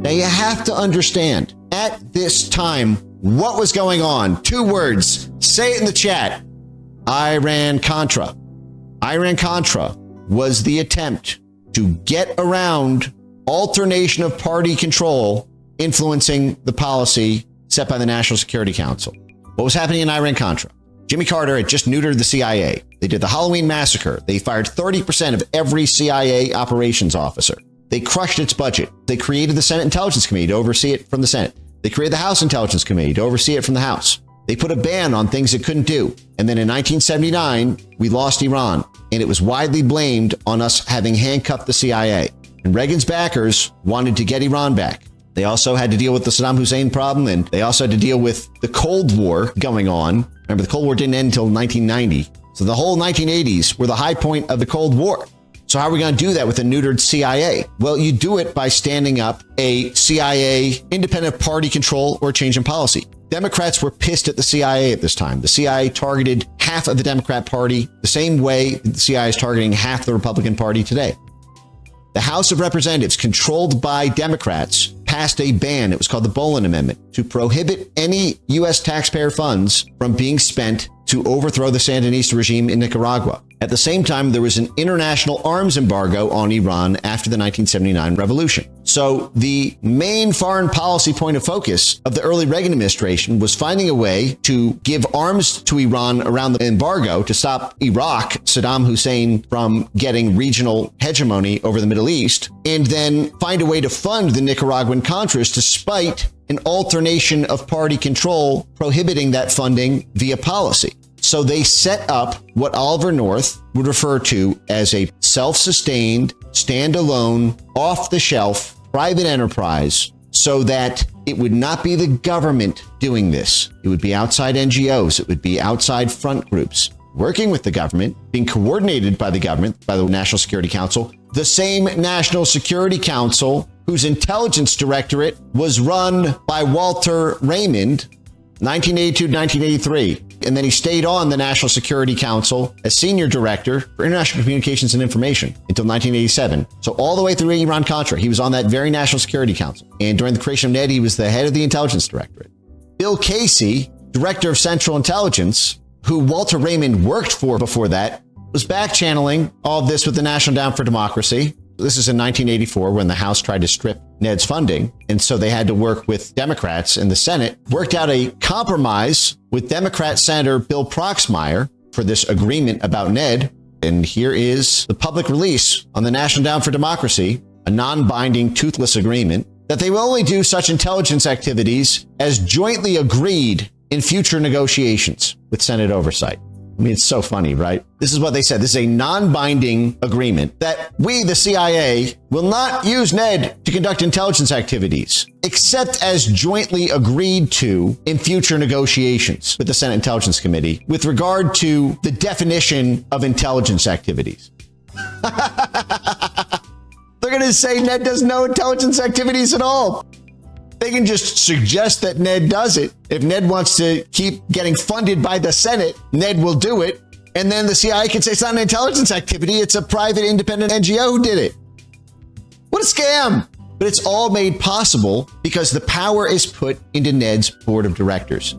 Now you have to understand, at this time, what was going on? 2 words. Say it in the chat. Iran-Contra. Iran-Contra was the attempt to get around alternation of party control influencing the policy set by the National Security Council. What was happening in Iran-Contra? Jimmy Carter had just neutered the CIA. They did the Halloween massacre. They fired 30% of every CIA operations officer. They crushed its budget. They created the Senate Intelligence Committee to oversee it from the Senate. They created the House Intelligence Committee to oversee it from the House. They put a ban on things it couldn't do. And then in 1979, we lost Iran, and it was widely blamed on us having handcuffed the CIA. And Reagan's backers wanted to get Iran back. They also had to deal with the Saddam Hussein problem, and they also had to deal with the Cold War going on. Remember, the Cold War didn't end until 1990. So the whole 1980s were the high point of the Cold War. So how are we going to do that with a neutered CIA? Well, you do it by standing up a CIA independent party control or change in policy. Democrats were pissed at the CIA at this time. The CIA targeted half of the Democrat Party the same way the CIA is targeting half the Republican Party today. The House of Representatives, controlled by Democrats, passed a ban. It was called the Bolin Amendment to prohibit any U.S. taxpayer funds from being spent to overthrow the Sandinista regime in Nicaragua. At the same time, there was an international arms embargo on Iran after the 1979 revolution. So the main foreign policy point of focus of the early Reagan administration was finding a way to give arms to Iran around the embargo to stop Iraq, Saddam Hussein, from getting regional hegemony over the Middle East, and then find a way to fund the Nicaraguan Contras despite an alternation of party control prohibiting that funding via policy. So they set up what Oliver North would refer to as a self-sustained, standalone, off-the-shelf private enterprise so that it would not be the government doing this. It would be outside NGOs. It would be outside front groups working with the government, being coordinated by the government, by the National Security Council, the same National Security Council whose intelligence directorate was run by Walter Raymond, 1982 to 1983. And then he stayed on the National Security Council as senior director for international communications and information until 1987. So all the way through Iran-Contra, he was on that very National Security Council. And during the creation of NED, he was the head of the intelligence directorate. Bill Casey, director of Central Intelligence, who Walter Raymond worked for before that, was back channeling all of this with the National Endowment for Democracy. This is in 1984 when the House tried to strip NED's funding. And so they had to work with Democrats in the Senate, worked out a compromise with Democrat Senator Bill Proxmire for this agreement about NED. And here is the public release on the National Endowment for Democracy, a non-binding, toothless agreement that they will only do such intelligence activities as jointly agreed in future negotiations with Senate oversight. I mean, it's so funny, right? This is what they said. This is a non-binding agreement that we, the CIA, will not use NED to conduct intelligence activities, except as jointly agreed to in future negotiations with the Senate Intelligence Committee with regard to the definition of intelligence activities. They're going to say NED does no intelligence activities at all. They can just suggest that NED does it. If NED wants to keep getting funded by the Senate, NED will do it. And then the CIA can say it's not an intelligence activity. It's a private independent NGO who did it. What a scam. But it's all made possible because the power is put into NED's board of directors.